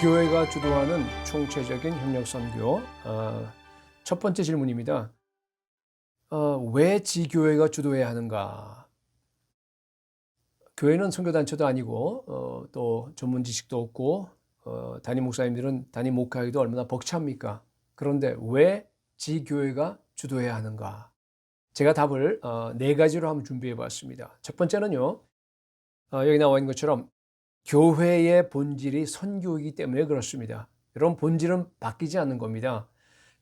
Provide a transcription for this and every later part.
지교회가 주도하는 총체적인 협력 선교. 첫 번째 질문입니다. 왜 지교회가 주도해야 하는가? 교회는 선교단체도 아니고 또 전문 지식도 없고 담임 목사님들은 담임 목회하기도 얼마나 벅찹니까? 그런데 왜 지교회가 주도해야 하는가? 제가 답을 네 가지로 한번 준비해 봤습니다. 첫 번째는요. 여기 나와 있는 것처럼 교회의 본질이 선교이기 때문에 그렇습니다. 여러분, 본질은 바뀌지 않는 겁니다.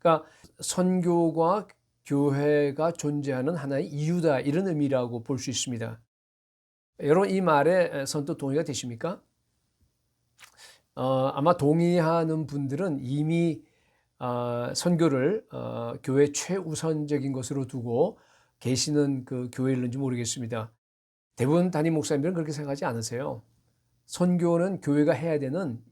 그러니까 선교가 교회가 존재하는 하나의 이유다, 이런 의미라고 볼 수 있습니다. 여러분, 이 말에 선뜻 동의가 되십니까? 아마 동의하는 분들은 이미 선교를 교회 최우선적인 것으로 두고 계시는 그 교회일는지 모르겠습니다. 대부분 담임 목사님들은 그렇게 생각하지 않으세요. 선교는 교회가 해야 되는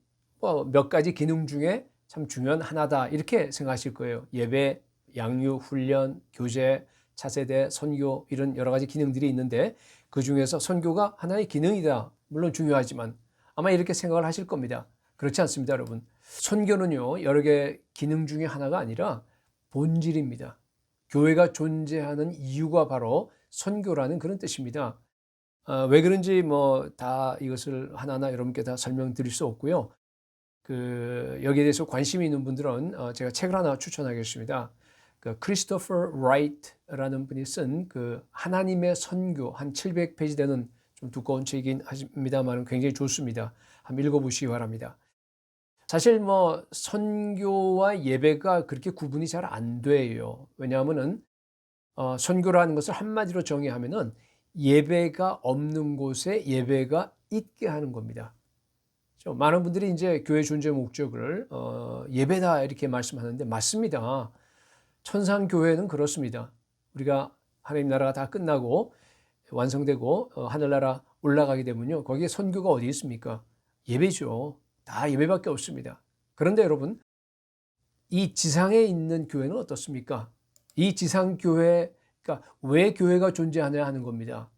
몇 가지 기능 중에 참 중요한 하나다, 이렇게 생각하실 거예요. 예배, 양육, 훈련, 교제, 차세대, 선교, 이런 여러 가지 기능들이 있는데 그 중에서 선교가 하나의 기능이다. 물론 중요하지만 아마 이렇게 생각을 하실 겁니다. 그렇지 않습니다, 여러분. 선교는요, 여러 개 기능 중에 하나가 아니라 본질입니다. 교회가 존재하는 이유가 바로 선교라는 그런 뜻입니다. 왜 그런지 다 이것을 하나하나 여러분께 다 설명드릴 수 없고요. 여기에 대해서 관심이 있는 분들은 제가 책을 하나 추천하겠습니다. 크리스토퍼 라이트라는 분이 쓴 하나님의 선교, 한 700페이지 되는 좀 두꺼운 책이긴 합니다만 굉장히 좋습니다. 한번 읽어보시기 바랍니다. 사실 선교와 예배가 그렇게 구분이 잘 안 돼요. 왜냐하면은 선교라는 것을 한마디로 정의하면은 예배가 없는 곳에 예배가 있게 하는 겁니다. 많은 분들이 이제 교회 존재 목적을 예배다 이렇게 말씀하는데 맞습니다. 천상교회는 그렇습니다. 우리가 하나님 나라가 다 끝나고 완성되고 하늘나라 올라가게 되면요, 거기에 선교가 어디 있습니까? 예배죠. 다 예배밖에 없습니다. 그런데 여러분, 이 지상에 있는 교회는 어떻습니까? 이 지상교회, 그러니까 왜 교회가 존재하냐 하는 겁니다.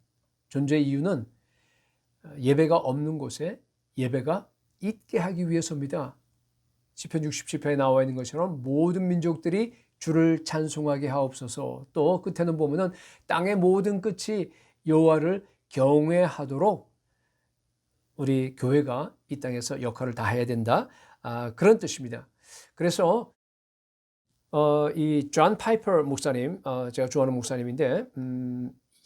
존재 이유는 예배가 없는 곳에 예배가 있게 하기 위해서입니다. 시편 67편에 나와 있는 것처럼 모든 민족들이 주를 찬송하게 하옵소서. 또 끝에는 보면은 땅의 모든 끝이 여호와를 경외하도록 우리 교회가 이 땅에서 역할을 다 해야 된다. 그런 뜻입니다. 그래서 이 존 파이퍼 목사님, 제가 좋아하는 목사님인데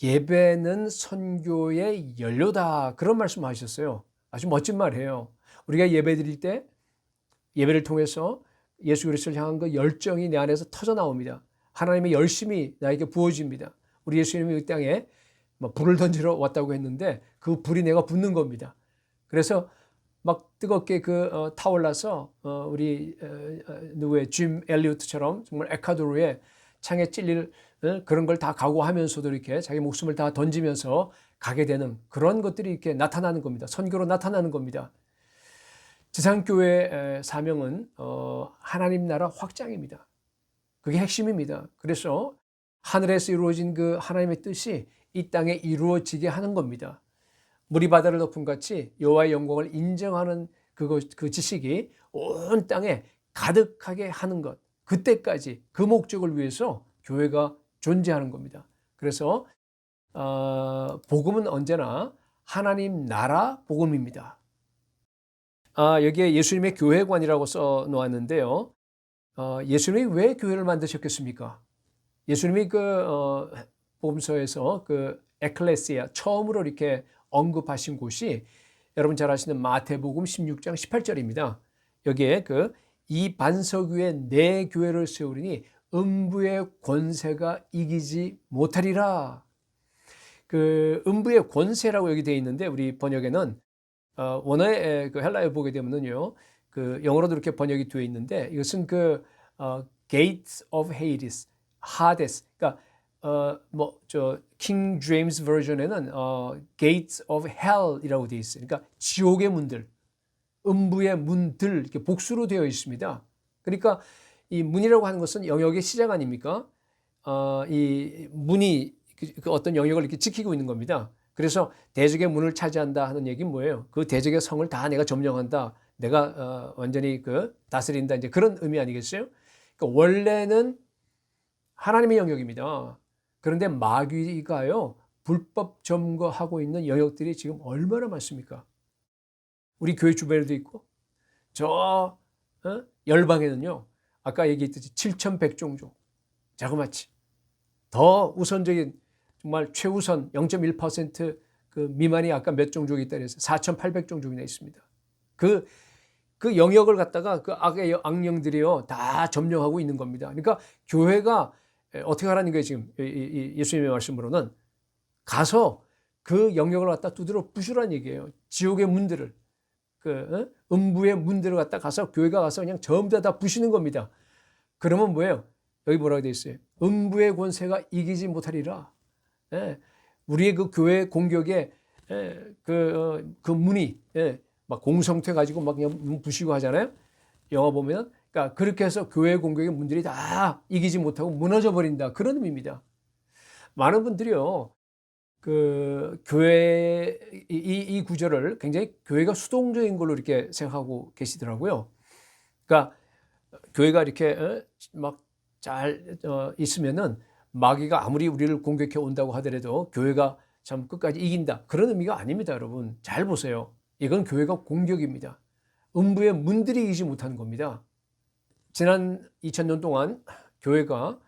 예배는 선교의 연료다, 그런 말씀하셨어요. 아주 멋진 말이에요. 우리가 예배 드릴 때 예배를 통해서 예수 그리스도를 향한 그 열정이 내 안에서 터져 나옵니다. 하나님의 열심이 나에게 부어집니다. 우리 예수님이 이 땅에 불을 던지러 왔다고 했는데 그 불이 내가 붙는 겁니다. 그래서 막 뜨겁게 타올라서 우리 누구의 짐 엘리오트처럼 정말 에콰도르의 창에 찔릴 그런 걸 다 각오하면서도 이렇게 자기 목숨을 다 던지면서 가게 되는 그런 것들이 이렇게 나타나는 겁니다. 선교로 나타나는 겁니다. 지상교회의 사명은 하나님 나라 확장입니다. 그게 핵심입니다. 그래서 하늘에서 이루어진 그 하나님의 뜻이 이 땅에 이루어지게 하는 겁니다. 물이 바다를 덮은 같이 여호와의 영광을 인정하는 그 지식이 온 땅에 가득하게 하는 것, 그때까지 그 목적을 위해서 교회가 존재하는 겁니다. 그래서 복음은 언제나 하나님 나라 복음입니다. 여기에 예수님의 교회관이라고 써 놓았는데요. 예수님이 왜 교회를 만드셨겠습니까? 예수님이 복음서에서 에클레시아 처음으로 이렇게 언급하신 곳이 여러분 잘 아시는 마태복음 16장 18절입니다. 여기에 이 반석 위에 내 교회를 세우리니 음부의 권세가 이기지 못하리라. 음부의 권세라고 여기 되어 있는데 우리 번역에는 원어의 헬라어 보게 되면은요, 영어로도 이렇게 번역이 되어 있는데 이것은 Gates of Hades, Hades. 그러니까 킹 제임스 버전에는 Gates of Hell이라고 되어 있어요. 그러니까 지옥의 문들, 음부의 문들, 이렇게 복수로 되어 있습니다. 그러니까 이 문이라고 하는 것은 영역의 시작 아닙니까? 이 문이 어떤 영역을 이렇게 지키고 있는 겁니다. 그래서 대적의 문을 차지한다 하는 얘기는 뭐예요? 그 대적의 성을 다 내가 점령한다. 내가 완전히 그 다스린다 이제 그런 의미 아니겠어요? 그러니까 원래는 하나님의 영역입니다. 그런데 마귀가요 불법 점거하고 있는 영역들이 지금 얼마나 많습니까? 우리 교회 주변에도 있고 저 열방에는요 아까 얘기했듯이 7,100종족 자그마치 더 우선적인 정말 최우선 0.1%그 미만이 아까 몇 종족이 있다 그래서 4,800종족이나 있습니다. 그 영역을 갖다가 그 악의 악령들이요 다 점령하고 있는 겁니다. 그러니까 교회가 어떻게 하라는 거예요 지금 예수님의 말씀으로는 가서 그 영역을 갖다 두드려 부수라는 얘기예요. 지옥의 문들을 그 음부의 문들을 갖다 가서 교회가 가서 그냥 전부 다 부시는 겁니다. 그러면 뭐예요? 여기 뭐라고 되어 있어요? 음부의 권세가 이기지 못하리라. 예, 우리의 그 교회 공격에 그 문이 막 공성퇴 가지고 막 그냥 부시고 하잖아요. 영화 보면 그러니까 그렇게 해서 교회 공격의 문들이 다 이기지 못하고 무너져 버린다 그런 의미입니다. 많은 분들이요 그 교회 이 구절을 굉장히 교회가 수동적인 걸로 이렇게 생각하고 계시더라고요. 그러니까 교회가 이렇게 막 잘 있으면은 마귀가 아무리 우리를 공격해 온다고 하더라도 교회가 참 끝까지 이긴다 그런 의미가 아닙니다, 여러분. 잘 보세요. 이건 교회가 공격입니다. 음부의 문들이 이기지 못하는 겁니다. 지난 2000년 동안 교회가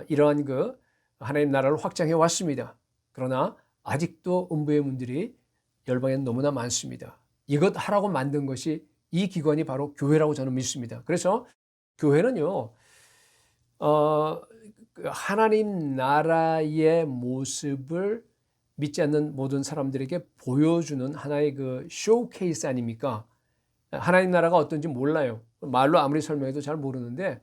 이러한 그 하나님 나라를 확장해 왔습니다. 그러나 아직도 음부의 문들이 열방에는 너무나 많습니다. 이것 하라고 만든 것이 이 기관이 바로 교회라고 저는 믿습니다. 그래서 교회는요, 하나님 나라의 모습을 믿지 않는 모든 사람들에게 보여주는 하나의 그 쇼케이스 아닙니까? 하나님 나라가 어떤지 몰라요. 말로 아무리 설명해도 잘 모르는데,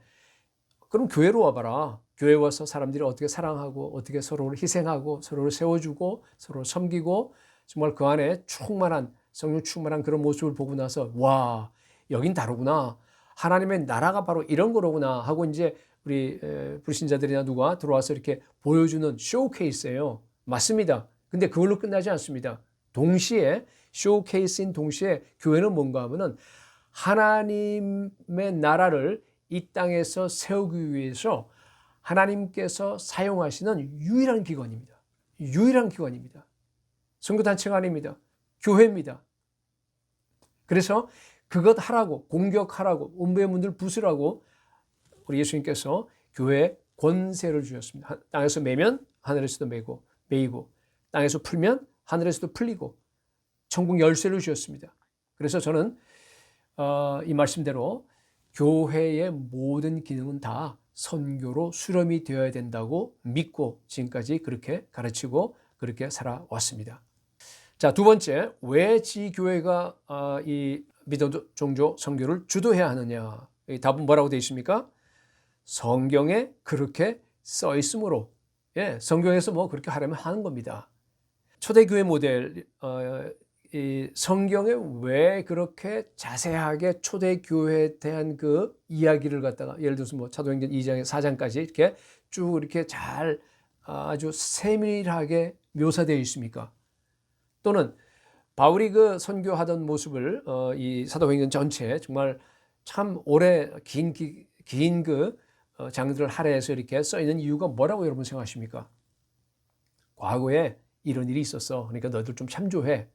그럼 교회로 와봐라. 교회 와서 사람들이 어떻게 사랑하고 어떻게 서로를 희생하고 서로를 세워주고 서로를 섬기고 정말 그 안에 충만한 성령 충만한 그런 모습을 보고 나서 와 여긴 다르구나. 하나님의 나라가 바로 이런 거로구나 하고 이제 우리 불신자들이나 누가 들어와서 이렇게 보여주는 쇼케이스예요. 맞습니다. 근데 그걸로 끝나지 않습니다. 동시에 쇼케이스인 동시에 교회는 뭔가 하면은 하나님의 나라를 이 땅에서 세우기 위해서 하나님께서 사용하시는 유일한 기관입니다. 유일한 기관입니다. 선교단체가 아닙니다. 교회입니다. 그래서 그것 하라고 공격하라고 음부의 문들 부수라고 우리 예수님께서 교회에 권세를 주셨습니다. 땅에서 매면 하늘에서도 매이고 땅에서 풀면 하늘에서도 풀리고 천국 열쇠를 주셨습니다. 그래서 저는 이 말씀대로 교회의 모든 기능은 다 선교로 수렴이 되어야 된다고 믿고 지금까지 그렇게 가르치고 그렇게 살아왔습니다. 자, 두 번째, 왜 지교회가 이 믿음 종교 선교를 주도해야 하느냐? 이 답은 뭐라고 되어 있습니까? 성경에 그렇게 써 있으므로, 성경에서 뭐 그렇게 하려면 하는 겁니다. 초대교회 모델, 이 성경에 왜 그렇게 자세하게 초대교회에 대한 그 이야기를 갖다가 예를 들어서 뭐 사도행전 2장에 4장까지 이렇게 쭉 이렇게 잘 아주 세밀하게 묘사되어 있습니까? 또는 바울이 그 선교하던 모습을 이 사도행전 전체에 정말 참 오래 긴 그 장들을 할애해서 이렇게 써 있는 이유가 뭐라고 여러분 생각하십니까? 과거에 이런 일이 있었어. 그러니까 너희들 좀 참조해.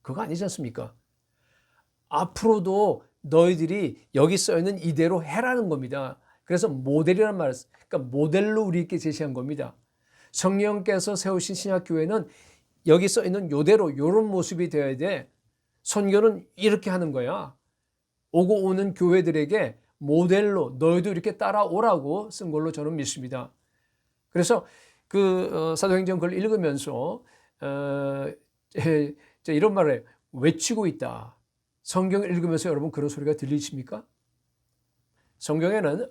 그거 아니지 않습니까? 앞으로도 너희들이 여기 써있는 이대로 해라는 겁니다. 그래서 모델이라는 말을 그러니까 모델로 우리에게 제시한 겁니다. 성령께서 세우신 신약교회는 여기 써있는 이대로 이런 모습이 되어야 돼. 선교는 이렇게 하는 거야. 오고 오는 교회들에게 모델로 너희도 이렇게 따라오라고 쓴 걸로 저는 믿습니다. 그래서 그 사도행전 글 읽으면서 이런 말을 외치고 있다. 성경을 읽으면서 여러분 그런 소리가 들리십니까? 성경에는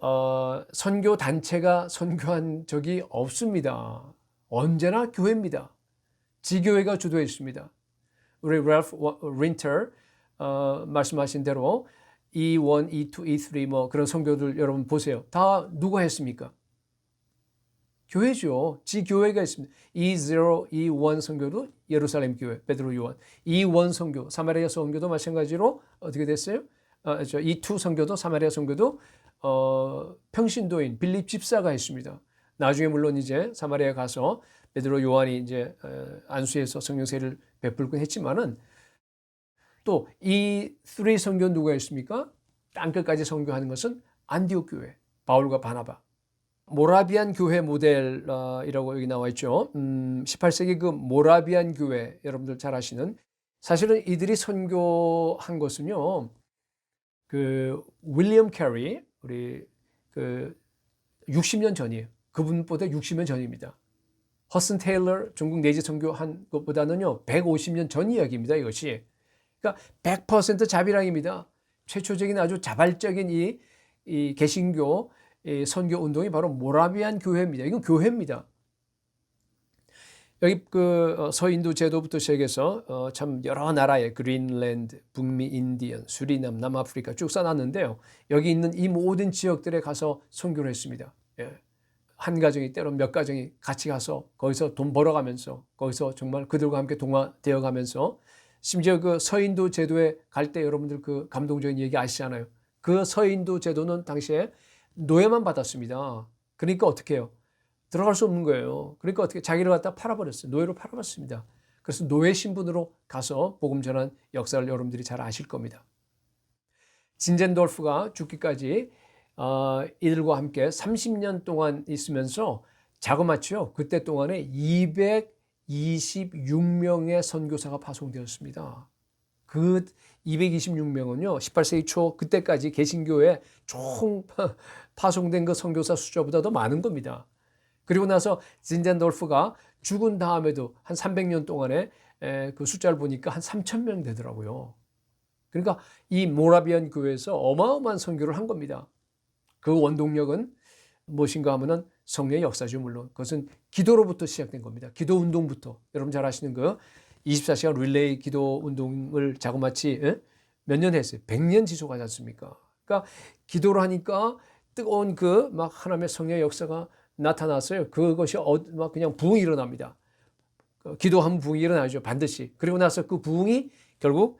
선교 단체가 선교한 적이 없습니다. 언제나 교회입니다. 지교회가 주도했습니다. 우리 랄프 린터 말씀하신 대로 E1, E2, E3 뭐 그런 선교들 여러분 보세요. 다 누가 했습니까? 교회죠. 지교회가 있습니다. E0, E1 선교도 예루살렘 교회, 베드로 요한. E1 선교, 사마리아 선교도 마찬가지로 어떻게 됐어요? E2 선교도, 사마리아 선교도 평신도인 빌립 집사가 있습니다. 나중에 물론 이제 사마리아 가서 베드로 요한이 이제 안수해서 성령세를 베풀곤 했지만은 또 E3 선교 누가 있습니까? 땅끝까지 선교하는 것은 안디옥 교회, 바울과 바나바. 모라비안 교회 모델이라고 여기 나와 있죠. 18세기 그 모라비안 교회, 여러분들 잘 아시는, 사실은 이들이 선교한 것은요, 그 윌리엄 캐리, 우리 그 60년 전이에요. 그분보다 60년 전입니다. 허슨 테일러 중국 내지 선교한 것보다는요 150년 전 이야기입니다. 이것이. 그러니까 100% 자비랑입니다. 최초적인 아주 자발적인 이 개신교 이 선교 운동이 바로 모라비안 교회입니다. 이건 교회입니다. 여기 그 서인도 제도부터 시작해서 참 여러 나라의 그린랜드, 북미 인디언, 수리남, 남아프리카 쭉 써놨는데요. 여기 있는 이 모든 지역들에 가서 선교를 했습니다. 예. 한 가정이 때론 몇 가정이 같이 가서 거기서 돈 벌어가면서 거기서 정말 그들과 함께 동화되어 가면서 심지어 그 서인도 제도에 갈 때 여러분들 그 감동적인 얘기 아시잖아요. 그 서인도 제도는 당시에 노예만 받았습니다. 그러니까 어떻게 해요? 들어갈 수 없는 거예요. 그러니까 어떻게 자기를 갖다 팔아버렸어요. 노예로 팔아버렸습니다. 그래서 노예 신분으로 가서 복음 전한 역사를 여러분들이 잘 아실 겁니다. 진젠돌프가 죽기까지 이들과 함께 30년 동안 있으면서 자그마치요. 그때 동안에 226명의 선교사가 파송되었습니다. 그 226명은요. 18세기 초 그때까지 개신교에 총 파송된 그 선교사 숫자보다 더 많은 겁니다. 그리고 나서 진젠돌프가 죽은 다음에도 한 300년 동안에 그 숫자를 보니까 한 3,000명 되더라고요. 그러니까 이 모라비안 교회에서 어마어마한 선교를 한 겁니다. 그 원동력은 무엇인가 하면은 성령의 역사죠. 물론 그것은 기도로부터 시작된 겁니다. 기도 운동부터. 여러분 잘 아시는 그 24시간 릴레이 기도 운동을 자그마치 몇 년 했어요? 100년 지속하지 않습니까? 그러니까 기도를 하니까 뜨거운 그 막 하나님의 성령의 역사가 나타났어요. 그것이 막 그냥 부흥이 일어납니다. 기도하면 부흥이 일어나죠. 반드시. 그리고 나서 그 부흥이 결국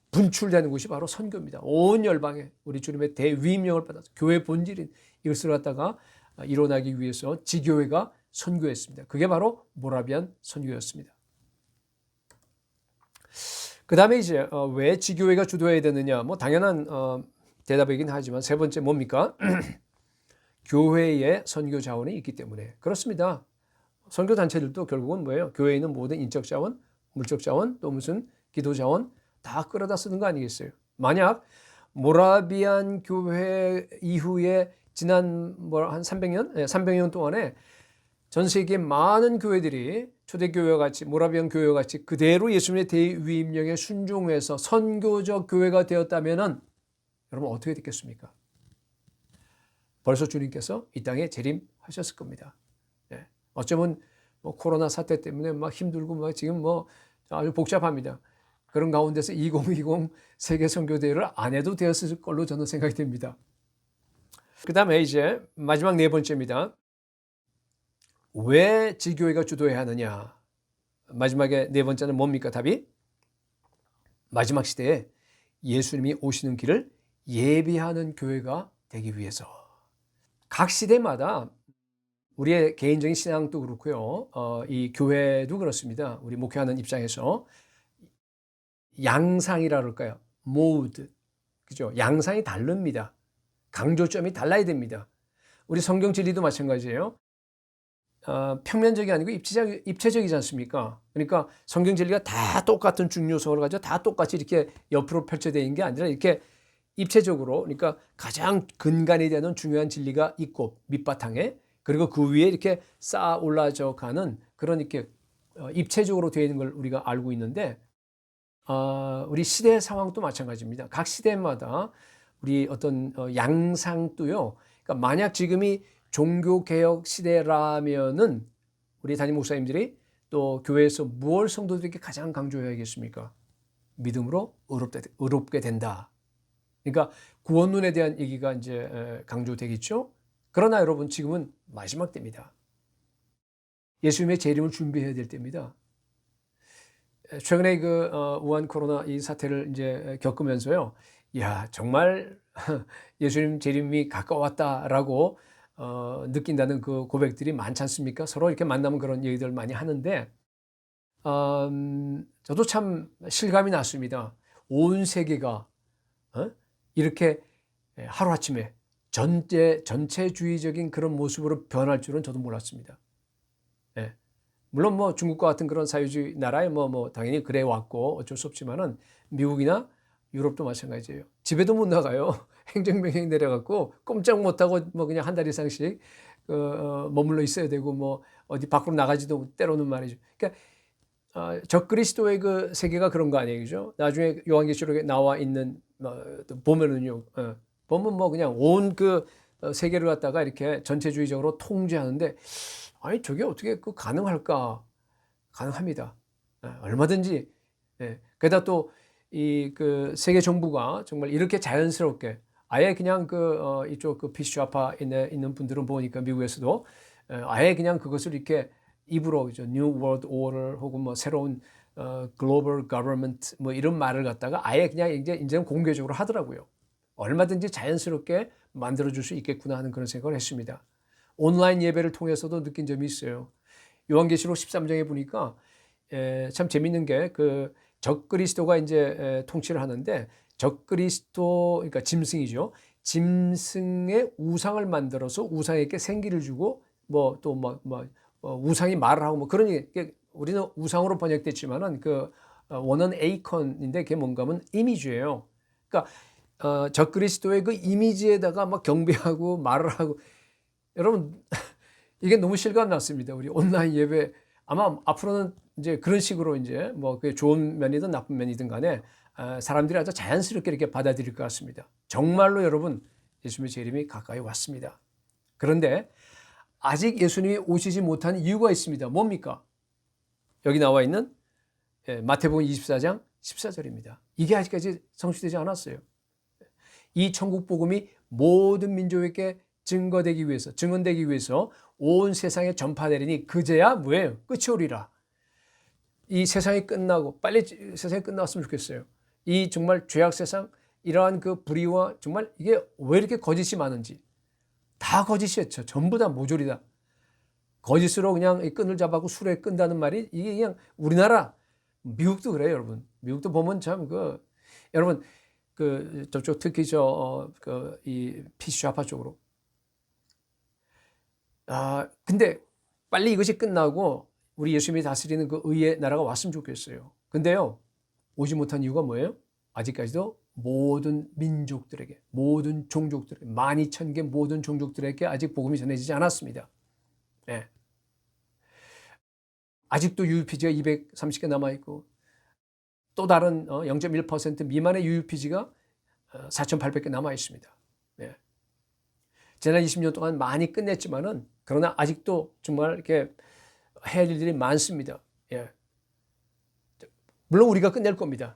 분출되는 곳이 바로 선교입니다. 온 열방에 우리 주님의 대위임령을 받아서 교회 본질인 이것을 갖다가 일어나기 위해서 지교회가 선교했습니다. 그게 바로 모라비안 선교였습니다. 그 다음에 이제 왜 지교회가 주도해야 되느냐? 뭐 당연한 대답이긴 하지만 세 번째 뭡니까? 교회의 선교 자원이 있기 때문에 그렇습니다. 선교 단체들도 결국은 뭐예요? 교회에 있는 모든 인적 자원, 물적 자원, 또 무슨 기도 자원 다 끌어다 쓰는 거 아니겠어요? 만약 모라비안 교회 이후에 지난 한 300년? 네, 300년 동안에 전 세계 많은 교회들이 초대교회와 같이 모라비안 교회와 같이 그대로 예수님의 대위임령에 순종해서 선교적 교회가 되었다면 여러분 어떻게 됐겠습니까? 벌써 주님께서 이 땅에 재림하셨을 겁니다. 네. 어쩌면 뭐 코로나 사태 때문에 막 힘들고 막 지금 뭐 아주 복잡합니다. 그런 가운데서 2020 세계 선교대회를 안 해도 되었을 걸로 저는 생각이 됩니다. 그 다음에 이제 마지막 네 번째입니다. 왜 지교회가 주도해야 하느냐? 마지막에 네 번째는 뭡니까? 답이 마지막 시대에 예수님이 오시는 길을 예비하는 교회가 되기 위해서. 각 시대마다 우리의 개인적인 신앙도 그렇고요. 이 교회도 그렇습니다. 우리 목회하는 입장에서 양상이라 그럴까요? 모드. 그죠? 양상이 다릅니다. 강조점이 달라야 됩니다. 우리 성경 진리도 마찬가지예요. 평면적이 아니고 입체적이지 않습니까? 그러니까 성경 진리가 다 똑같은 중요성을 가지고 다 똑같이 이렇게 옆으로 펼쳐져 있는 게 아니라 이렇게 입체적으로, 그러니까 가장 근간이 되는 중요한 진리가 있고 밑바탕에, 그리고 그 위에 이렇게 쌓아 올라져 가는 그런 이렇게 입체적으로 되어 있는 걸 우리가 알고 있는데, 우리 시대 상황도 마찬가지입니다. 각 시대마다 우리 어떤 양상도요. 그러니까 만약 지금이 종교개혁 시대라면은 우리 담임 목사님들이 또 교회에서 무엇 성도들에게 가장 강조해야겠습니까? 믿음으로 의롭게 된다. 그러니까 구원론에 대한 얘기가 이제 강조되겠죠. 그러나 여러분 지금은 마지막 때입니다. 예수님의 재림을 준비해야 될 때입니다. 최근에 그 우한 코로나 이 사태를 이제 겪으면서요, 야 정말 예수님 재림이 가까웠다라고 느낀다는 그 고백들이 많지 않습니까? 서로 이렇게 만나면 그런 얘기들 많이 하는데, 저도 참 실감이 났습니다. 온 세계가 이렇게 하루아침에 전체주의적인 그런 모습으로 변할 줄은 저도 몰랐습니다. 예. 물론 뭐 중국과 같은 그런 사회주의 나라에 뭐 당연히 그래 왔고 어쩔 수 없지만은 미국이나 유럽도 마찬가지예요. 집에도 못 나가요. 행정명령 내려갖고 꼼짝 못하고 뭐 그냥 한 달 이상씩 머물러 있어야 되고 뭐 어디 밖으로 나가지도 때로는 말이죠. 그러니까 적그리스도의 그 세계가 그런 거 아니에요, 그죠? 나중에 요한계시록에 나와 있는 보면은요, 보면 뭐 그냥 온 그 세계를 갖다가 이렇게 전체주의적으로 통제하는데, 아니 저게 어떻게 그 가능할까? 가능합니다. 얼마든지. 예. 게다가 또 이 그 세계 정부가 정말 이렇게 자연스럽게 아예 그냥 이쪽 그 피스 좌파 있는 분들은 보니까 미국에서도 아예 그냥 그것을 이렇게 입으로 그죠. New World Order 혹은 뭐 새로운 Global Government 뭐 이런 말을 갖다가 아예 그냥 이제 공개적으로 하더라고요. 얼마든지 자연스럽게 만들어줄 수 있겠구나 하는 그런 생각을 했습니다. 온라인 예배를 통해서도 느낀 점이 있어요. 요한계시록 13장에 보니까 참 재밌는 게 그 적그리스도가 이제 통치를 하는데, 적그리스도 그러니까 짐승이죠. 짐승의 우상을 만들어서 우상에게 생기를 주고 뭐 또 우상이 말을 하고 뭐 그런 게 우리는 우상으로 번역됐지만은 그 원어는 에이컨인데 그게 뭔가 하면 이미지예요. 그러니까 적그리스도의 그 이미지에다가 막 경배하고 말을 하고, 여러분 이게 너무 실감 났습니다. 우리 온라인 예배 아마 앞으로는 이제 그런 식으로 이제 뭐 그게 좋은 면이든 나쁜 면이든 간에 사람들이 아주 자연스럽게 이렇게 받아들일 것 같습니다. 정말로 여러분 예수님의 재림이 가까이 왔습니다. 그런데 아직 예수님이 오시지 못한 이유가 있습니다. 뭡니까? 여기 나와 있는 마태복음 24장 14절입니다. 이게 아직까지 성취되지 않았어요. 이 천국 복음이 모든 민족에게 증거되기 위해서 온 세상에 전파되리니 그제야 뭐예요? 끝이 오리라. 이 세상이 끝나고 빨리 세상이 끝났으면 좋겠어요. 이 정말 죄악 세상, 이러한 그 불의와 정말 이게 왜 이렇게 거짓이 많은지, 다 거짓이었죠. 전부 다 모조리다. 거짓으로 그냥 끈을 잡아고 수레 끈다는 말이 이게 그냥 우리나라, 미국도 그래요, 여러분. 미국도 보면 참 여러분 저쪽 특히 이 피시 좌파 쪽으로. 근데 빨리 이것이 끝나고 우리 예수님이 다스리는 그 의의 나라가 왔으면 좋겠어요. 근데요, 오지 못한 이유가 뭐예요? 아직까지도 모든 민족들에게, 모든 종족들에게, 12,000개 모든 종족들에게 아직 복음이 전해지지 않았습니다. 네. 아직도 UUPG가 230개 남아있고, 또 다른 0.1% 미만의 UUPG가 4,800개 남아있습니다. 네. 지난 20년 동안 많이 끝냈지만은, 그러나 아직도 정말 이렇게 해야 할 일들이 많습니다. 예. 물론 우리가 끝낼 겁니다.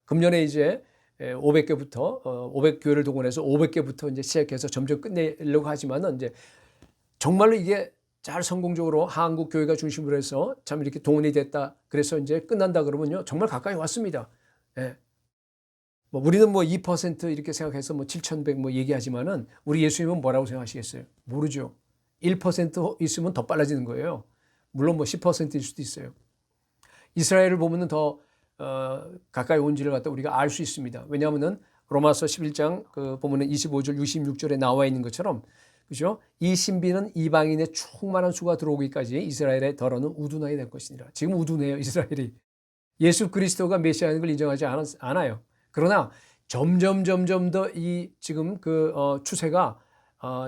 금년에 이제 500개부터 500교회를 동원해서 500개부터 이제 시작해서 점점 끝내려고 하지만은 이제 정말로 이게 잘 성공적으로 한국 교회가 중심으로 해서 참 이렇게 동원이 됐다. 그래서 이제 끝난다 그러면요, 정말 가까이 왔습니다. 예. 뭐 우리는 뭐 2% 이렇게 생각해서 뭐 7,100 뭐 얘기하지만은 우리 예수님은 뭐라고 생각하시겠어요? 모르죠. 1% 있으면 더 빨라지는 거예요. 물론 뭐 10%일 수도 있어요. 이스라엘을 보면은 더 가까이 온지를 갖다 우리가 알 수 있습니다. 왜냐하면은 로마서 11장 보면은 25절 66절에 나와 있는 것처럼, 그죠? 이 신비는 이방인의 충만한 수가 들어오기까지 이스라엘의 덜어는 우둔하게 될 것이니라. 지금 우둔해요, 이스라엘이. 예수 그리스도가 메시아인 걸 인정하지 않아요. 그러나 점점 더 이 지금 추세가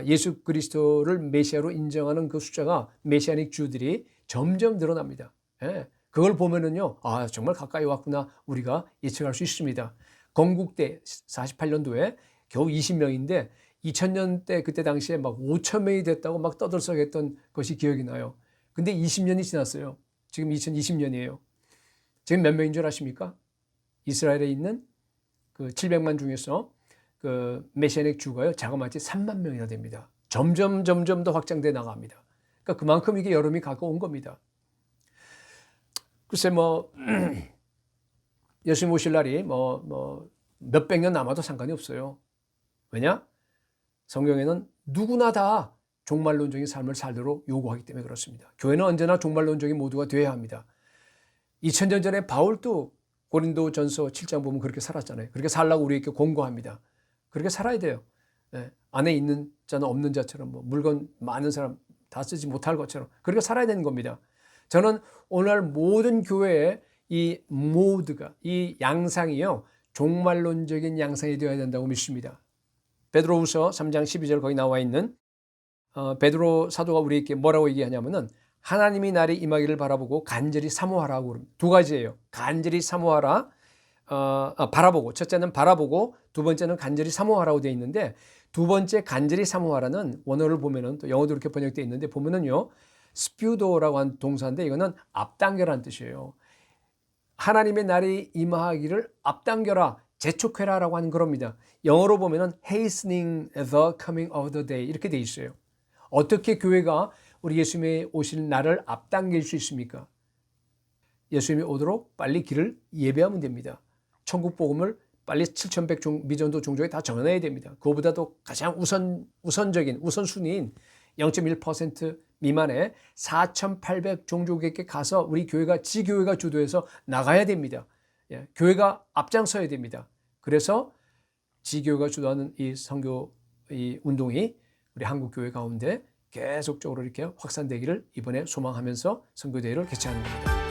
예수 그리스도를 메시아로 인정하는 그 숫자가, 메시아닉 주들이 점점 늘어납니다. 예. 그걸 보면은요, 정말 가까이 왔구나 우리가 예측할 수 있습니다. 건국때 48년도에 겨우 20명인데 2000년대 그때 당시에 막 5,000명이 됐다고 막 떠들썩했던 것이 기억이 나요. 근데 20년이 지났어요. 지금 2020년이에요. 지금 몇 명인 줄 아십니까? 이스라엘에 있는 그 700만 중에서 그 메시아닉 주가요, 자그마치 3만 명이나 됩니다. 점점 더 확장돼 나갑니다. 그러니까 그만큼 이게 여름이 가까운 겁니다. 글쎄 예수님 오실 날이 몇백 년 남아도 상관이 없어요. 왜냐? 성경에는 누구나 다 종말론적인 삶을 살도록 요구하기 때문에 그렇습니다. 교회는 언제나 종말론적인 모두가 되어야 합니다. 2000년 전에 바울도 고린도전서 7장 보면 그렇게 살았잖아요. 그렇게 살라고 우리에게 권고합니다. 그렇게 살아야 돼요. 네. 안에 있는 자는 없는 자처럼 물건 많은 사람 다 쓰지 못할 것처럼 그렇게 살아야 되는 겁니다. 저는 오늘 모든 교회의 이 모드가, 이 양상이요, 종말론적인 양상이 되어야 된다고 믿습니다. 베드로후서 3장 12절 거기 나와 있는 베드로 사도가 우리에게 뭐라고 얘기하냐면은 하나님이 날이 임하기를 바라보고 간절히 사모하라고 그럽니다. 두 가지예요. 간절히 사모하라, 바라보고, 첫째는 바라보고 두 번째는 간절히 사모하라고 되어 있는데, 두 번째 간절히 사모하라는 원어를 보면은 또 영어도 이렇게 번역되어 있는데 보면은요, 스퓨도라고 한 동사인데 이거는 앞당겨라는 뜻이에요. 하나님의 날이 임하기를 앞당겨라, 재촉해라라고 하는 그럽니다. 영어로 보면은 hastening the coming of the day 이렇게 돼 있어요. 어떻게 교회가 우리 예수님이 오실 날을 앞당길 수 있습니까? 예수님이 오도록 빨리 길을 예배하면 됩니다. 천국 복음을 빨리 7,100 미전도 종족에 다 전해야 됩니다. 그거보다도 가장 우선적인 우선순위인 0.1% 미만의 4,800 종족에게 가서 우리 교회가 지교회가 주도해서 나가야 됩니다. 예, 교회가 앞장서야 됩니다. 그래서 지교회가 주도하는 이 선교 이 운동이 우리 한국 교회 가운데 계속적으로 이렇게 확산되기를 이번에 소망하면서 선교대회를 개최하는 겁니다.